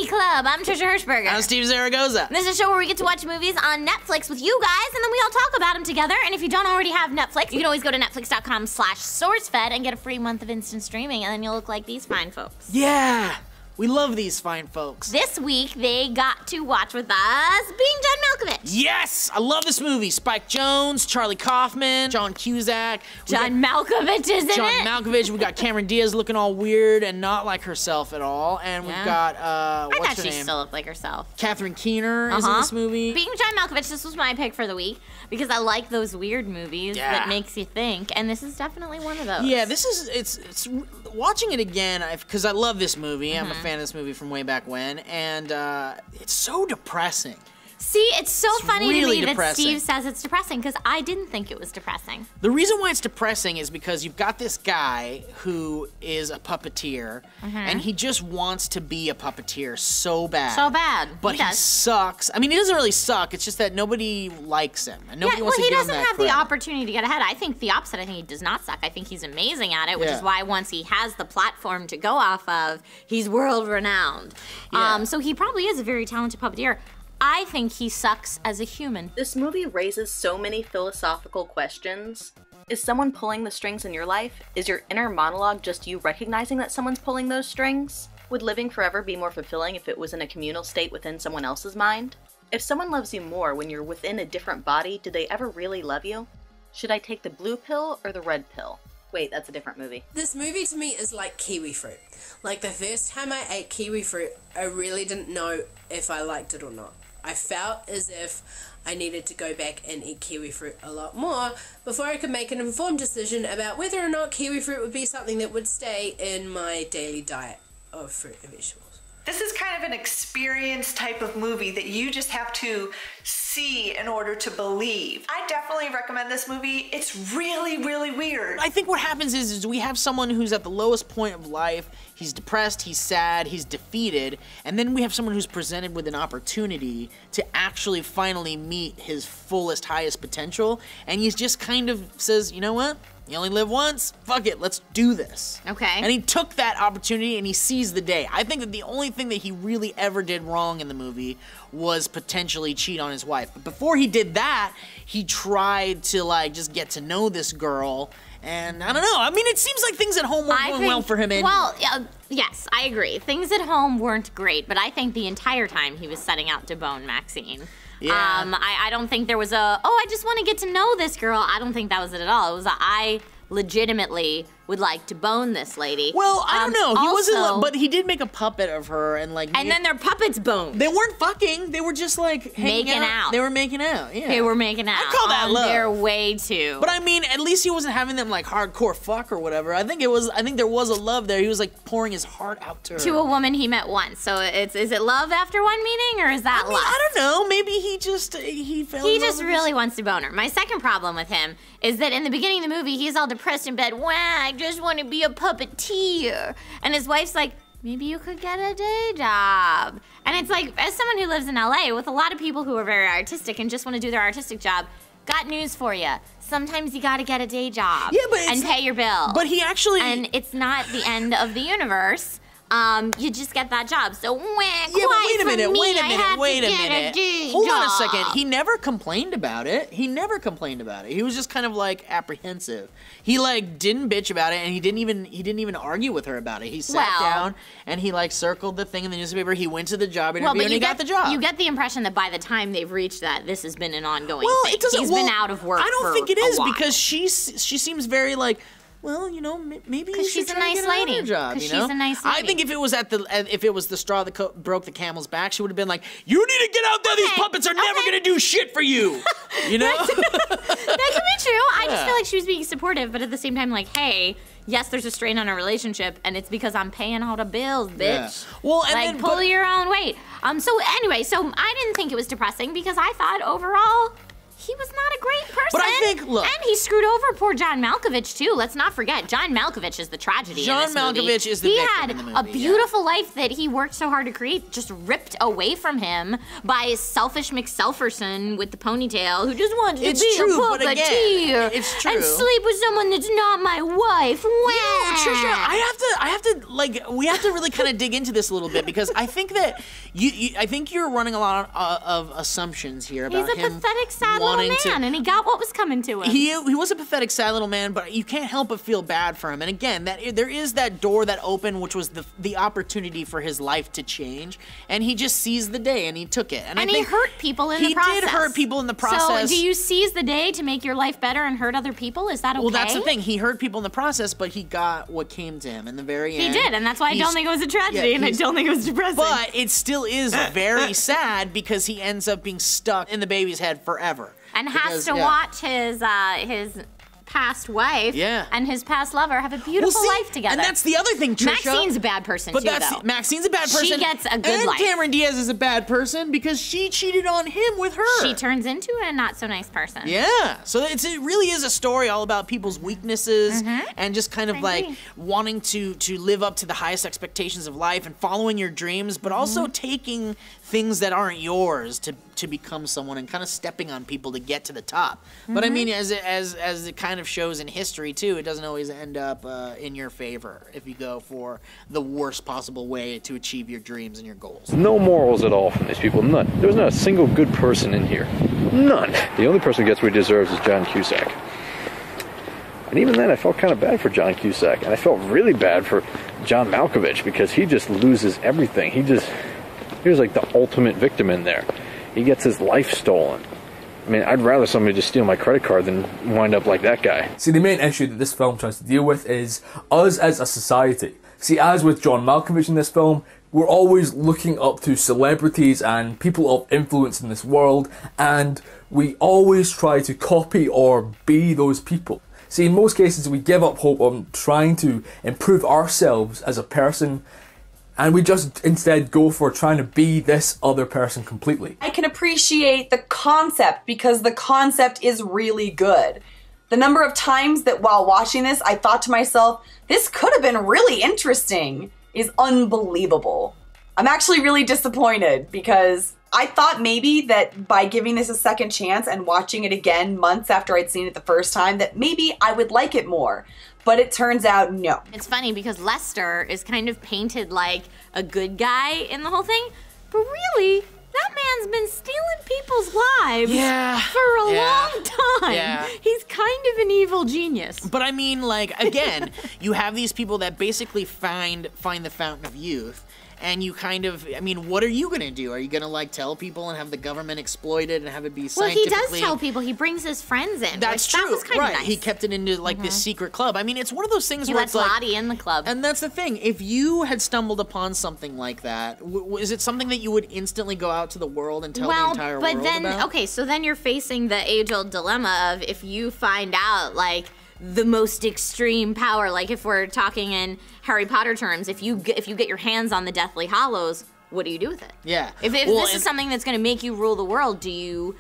Club. I'm Trisha Hirschberger. I'm Steve Zaragoza. This is a show where we get to watch movies on Netflix with you guys, and then we all talk about them together. And if you don't already have Netflix, you can always go to netflix.com/SourceFed and get a free month of instant streaming, and then you'll look like these fine folks. Yeah, we love these fine folks. This week, they got to watch with us Being John Malkovich. Yes, I love this movie. Spike Jonze, Charlie Kaufman, John Cusack. John Malkovich is in it. John Malkovich. We got Cameron Diaz looking all weird and not like herself at all. And we've got, I what's thought her she name? still looked like herself. Catherine Keener is in this movie. Being John Malkovich, this was my pick for the week because I like those weird movies that makes you think, and this is definitely one of those. Yeah, this is, it's watching it again, because I love this movie. I'm a fan of this movie from way back when, and it's so depressing. See, it's so funny really to me depressing. that Steve says it's depressing, because I didn't think it was depressing. The reason why it's depressing is because you've got this guy who is a puppeteer, and he just wants to be a puppeteer so bad. So bad. But he sucks. I mean, he doesn't really suck. It's just that nobody likes him. And nobody wants to give him that he doesn't have credit. the opportunity to get ahead. I think the opposite. I think he does not suck. I think he's amazing at it, which is why once he has the platform to go off of, he's world renowned. Yeah. So he probably is a very talented puppeteer. I think he sucks as a human. This movie raises so many philosophical questions. Is someone pulling the strings in your life? Is your inner monologue just you recognizing that someone's pulling those strings? Would living forever be more fulfilling if it was in a communal state within someone else's mind? If someone loves you more when you're within a different body, do they ever really love you? Should I take the blue pill or the red pill? Wait, that's a different movie. This movie to me is like kiwi fruit. Like the first time I ate kiwi fruit, I really didn't know if I liked it or not. I felt as if I needed to go back and eat kiwi fruit a lot more before I could make an informed decision about whether or not kiwi fruit would be something that would stay in my daily diet of fruit and vegetables. This is kind of an experience type of movie that you just have to see in order to believe. I definitely recommend this movie. It's really, really weird. I think what happens is we have someone who's at the lowest point of life. He's depressed, he's sad, he's defeated, and then we have someone who's presented with an opportunity to actually finally meet his fullest, highest potential, and he just kind of says, you know what? You only live once, fuck it, let's do this. Okay. And he took that opportunity and he seized the day. I think that the only thing that he really ever did wrong in the movie was potentially cheat on his wife. But before he did that, he tried to like just get to know this girl. And I don't know. I mean, it seems like things at home weren't going well for him anyway. Well, yes, I agree. Things at home weren't great, but I think the entire time he was setting out to bone Maxine. Yeah. I don't think there was I just want to get to know this girl. I don't think that was it at all. It was I legitimately would like to bone this lady. Well, I don't know. He also, wasn't, but he did make a puppet of her and like. And then their puppets boned. They weren't fucking. They were just like making out. They were making out. Yeah. They were making out. I call that love. Their way to. But I mean, at least he wasn't having them like hardcore fuck or whatever. I think there was a love there. He was like pouring his heart out to her. To a woman he met once. So is it love after one meeting or is that love? I don't know. Maybe he just fell in love. He just really wants to bone her. My second problem with him is that in the beginning of the movie, he's all depressed in bed. Wow, I just want to be a puppeteer. And his wife's like, maybe you could get a day job. And it's like, as someone who lives in LA with a lot of people who are very artistic and just want to do their artistic job, got news for you. Sometimes you gotta get a day job and pay your bill. But he actually... And it's not the end of the universe. You just get that job. So, wait a minute. Hold on a second. He never complained about it. He was just kind of like apprehensive. He like didn't bitch about it, and he didn't even argue with her about it. He sat down and he like circled the thing in the newspaper. He went to the job interview and he got the job. You get the impression that by the time they've reached that, this has been an ongoing thing. He's been out of work. I don't think it is because she seems very like. Well, you know, maybe you should try to get another job. Because she's a nice lady. I think if it was the straw that broke the camel's back, she would have been like, "You need to get out there. These puppets are never gonna do shit for you." You know, that could be true. I just feel like she was being supportive, but at the same time, like, hey, yes, there's a strain on our relationship, and it's because I'm paying all the bills, bitch. Yeah. Well, and like, pull your own weight. So anyway, I didn't think it was depressing because I thought overall he was not a great person. But I think, look. And he screwed over poor John Malkovich, too. Let's not forget, John Malkovich is the tragedy in this movie. John Malkovich is the victim in the movie. He had a beautiful life that he worked so hard to create, just ripped away from him by selfish McSelferson with the ponytail who just wanted to be a puppeteer. It's true. And sleep with someone that's not my wife. Yeah, Trisha, I have to, like, we have to really kind of dig into this a little bit because I think that I think you're running a lot of assumptions here about him. He's a pathetic, sad little man, and he got what was coming to him. He was a pathetic, sad little man, but you can't help but feel bad for him. And again, there is that door that opened, which was the opportunity for his life to change, and he just seized the day and he took it. And I think he hurt people in the process. He did hurt people in the process. So, do you seize the day to make your life better and hurt other people? Is that okay? Well, that's the thing. He hurt people in the process, but he got what came to him in the very end. He did, and that's why I don't think it was a tragedy, and I don't think it was depressing. But it still is very sad because he ends up being stuck in the baby's head forever. And has to watch his past wife and his past lover have a beautiful life together. And that's the other thing, Trisha. Maxine's a bad person, though. Maxine's a bad person. She gets a good life. And Cameron Diaz is a bad person because she cheated on him with her. She turns into a not-so-nice person. Yeah. So it really is a story all about people's weaknesses and just kind of wanting to live up to the highest expectations of life and following your dreams, but also taking things that aren't yours to become someone and kind of stepping on people to get to the top. But I mean, as it kind of shows in history too, it doesn't always end up in your favor if you go for the worst possible way to achieve your dreams and your goals. No morals at all from these people, none. There was not a single good person in here. None. The only person who gets what he deserves is John Cusack. And even then, I felt kind of bad for John Cusack, and I felt really bad for John Malkovich because he just loses everything. He was like the ultimate victim in there. He gets his life stolen. I mean, I'd rather somebody just steal my credit card than wind up like that guy. See, the main issue that this film tries to deal with is us as a society. See, as with John Malkovich in this film, we're always looking up to celebrities and people of influence in this world, and we always try to copy or be those people. See, in most cases, we give up hope on trying to improve ourselves as a person, and we just instead go for trying to be this other person completely. I can appreciate the concept because the concept is really good. The number of times that while watching this, I thought to myself, this could have been really interesting, is unbelievable. I'm actually really disappointed because I thought maybe that by giving this a second chance and watching it again months after I'd seen it the first time, that maybe I would like it more. But it turns out, no. It's funny because Lester is kind of painted like a good guy in the whole thing, but really, that man's been stealing people's lives for a long time. Yeah. He's kind of an evil genius. But I mean, like, again, you have these people that basically find the fountain of youth. And you kind of, I mean, what are you going to do? Are you going to, like, tell people and have the government exploit it and have it be scientifically... Well, he does tell people. He brings his friends in. That's true. That was kind of nice. He kept it into, like, this secret club. I mean, it's one of those things where it's like... He lets Lottie in the club. And that's the thing. If you had stumbled upon something like that, is it something that you would instantly go out to the world and tell the entire world about? Okay, so then you're facing the age-old dilemma of if you find out, like... the most extreme power, like if we're talking in Harry Potter terms, if you get your hands on the Deathly Hallows, what do you do with it? Yeah. If this is something that's going to make you rule the world, do you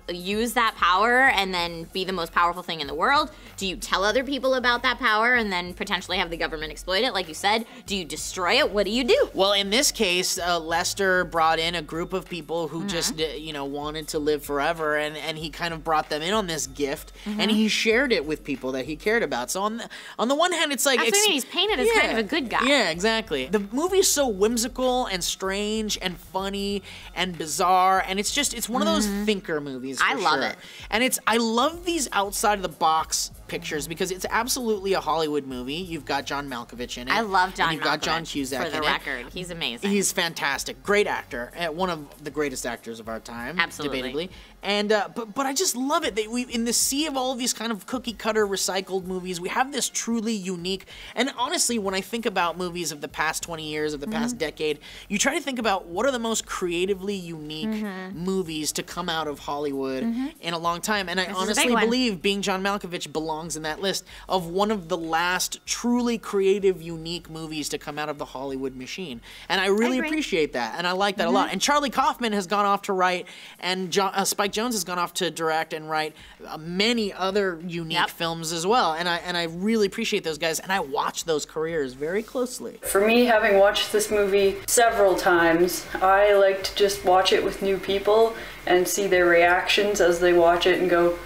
use that power and then be the most powerful thing in the world? Do you tell other people about that power and then potentially have the government exploit it, like you said? Do you destroy it? What do you do? Well, in this case, Lester brought in a group of people who just, wanted to live forever, and he kind of brought them in on this gift, and he shared it with people that he cared about. So on the one hand, it's like... That's what I mean, he's painted as kind of a good guy. Yeah, exactly. The movie is so whimsical and strange and funny and bizarre, and it's one of those thinker movies. I love it. And I love these outside of the box pictures because it's absolutely a Hollywood movie. You've got John Malkovich in it. I love John Malkovich. You've got John Cusack for the record. He's amazing. He's fantastic. Great actor. One of the greatest actors of our time. Absolutely. Debatably. And but I just love it. We in the sea of all of these kind of cookie cutter recycled movies, we have this truly unique. And honestly, when I think about movies of the past 20 years, of the past decade, you try to think about what are the most creatively unique movies to come out of Hollywood in a long time. And I honestly believe Being John Malkovich belongs in that list of one of the last truly creative, unique movies to come out of the Hollywood machine. And I really appreciate that, and I like that a lot. And Charlie Kaufman has gone off to write, and Spike Spike Jonze has gone off to direct and write many other unique films as well, and I really appreciate those guys, and I watch those careers very closely. For me, having watched this movie several times, I like to just watch it with new people and see their reactions as they watch it and go,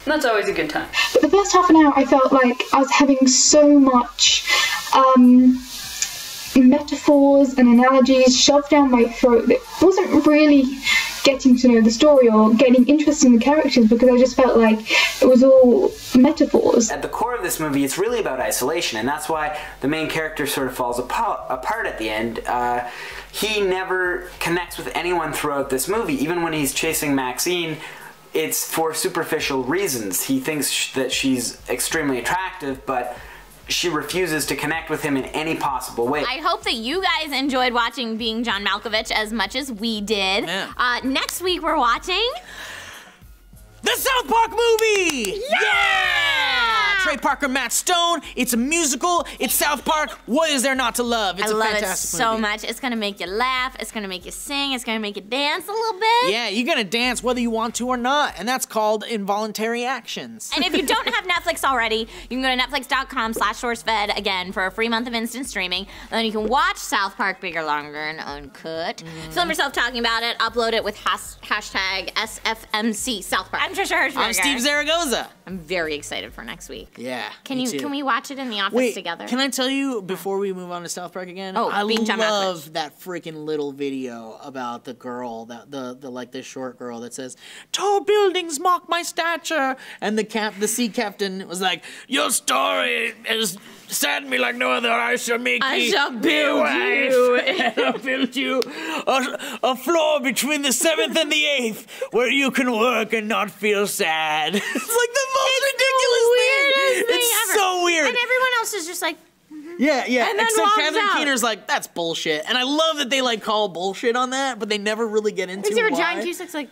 that's always a good time. But the first half an hour, I felt like I was having so much metaphors and analogies shoved down my throat that wasn't really getting to know the story or getting interested in the characters, because I just felt like it was all metaphors. At the core of this movie, it's really about isolation, and that's why the main character sort of falls apart at the end. He never connects with anyone throughout this movie. Even when he's chasing Maxine, it's for superficial reasons. He thinks that she's extremely attractive, but she refuses to connect with him in any possible way. I hope that you guys enjoyed watching Being John Malkovich as much as we did. Yeah. Next week we're watching the South Park movie! Yeah! Trey Parker, Matt Stone. It's a musical. It's South Park. What is there not to love? It's I love fantastic it so movie. much. It's gonna make you laugh. It's gonna make you sing. It's gonna make you dance a little bit. Yeah, you're gonna dance whether you want to or not, and that's called involuntary actions. And if you don't have Netflix already, you can go to netflix.com/sourcefed again for a free month of instant streaming. And then you can watch South Park Bigger, Longer, and Uncut. Film yourself talking about it. Upload it with hashtag SFMC South Park. I'm Trisha Hirschberger. I'm Steve Zaragoza. I'm very excited for next week. Yeah. Can we watch it in the office Wait, together? Can I tell you before we move on to South Park again? I Being John love that freaking little video about the girl, the short girl that says, "Tall buildings mock my stature," and the sea captain was like, "Your story has saddened me like no other. I shall make I thee shall my build wife, you." and I'll build you a floor between the 7th and the 8th where you can work and not feel sad. It's like the most ridiculous thing. It's so weird. And everyone else is just like, yeah. And then Except walks Kevin out. Keener's like, that's bullshit. And I love that they like call bullshit on that, but they never really get into except for why. John Cusack's like,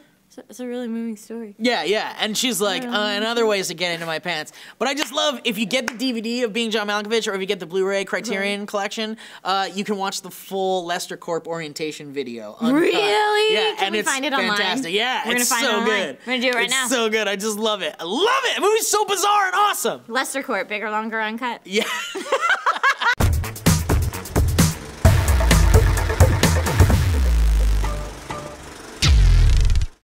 it's a really moving story. Yeah. And she's like, and other ways to get into my pants. But I just love, if you get the DVD of Being John Malkovich, or if you get the Blu-ray Criterion collection, you can watch the full Lester Corp orientation video. Uncut. Really? Yeah, Can and we it's find it online? fantastic. Yeah, We're gonna it's find so it online. good. We're gonna do it right now. It's so good. I just love it. I love it. The movie's so bizarre and awesome. Lester Court, Bigger, Longer, Uncut. Yeah.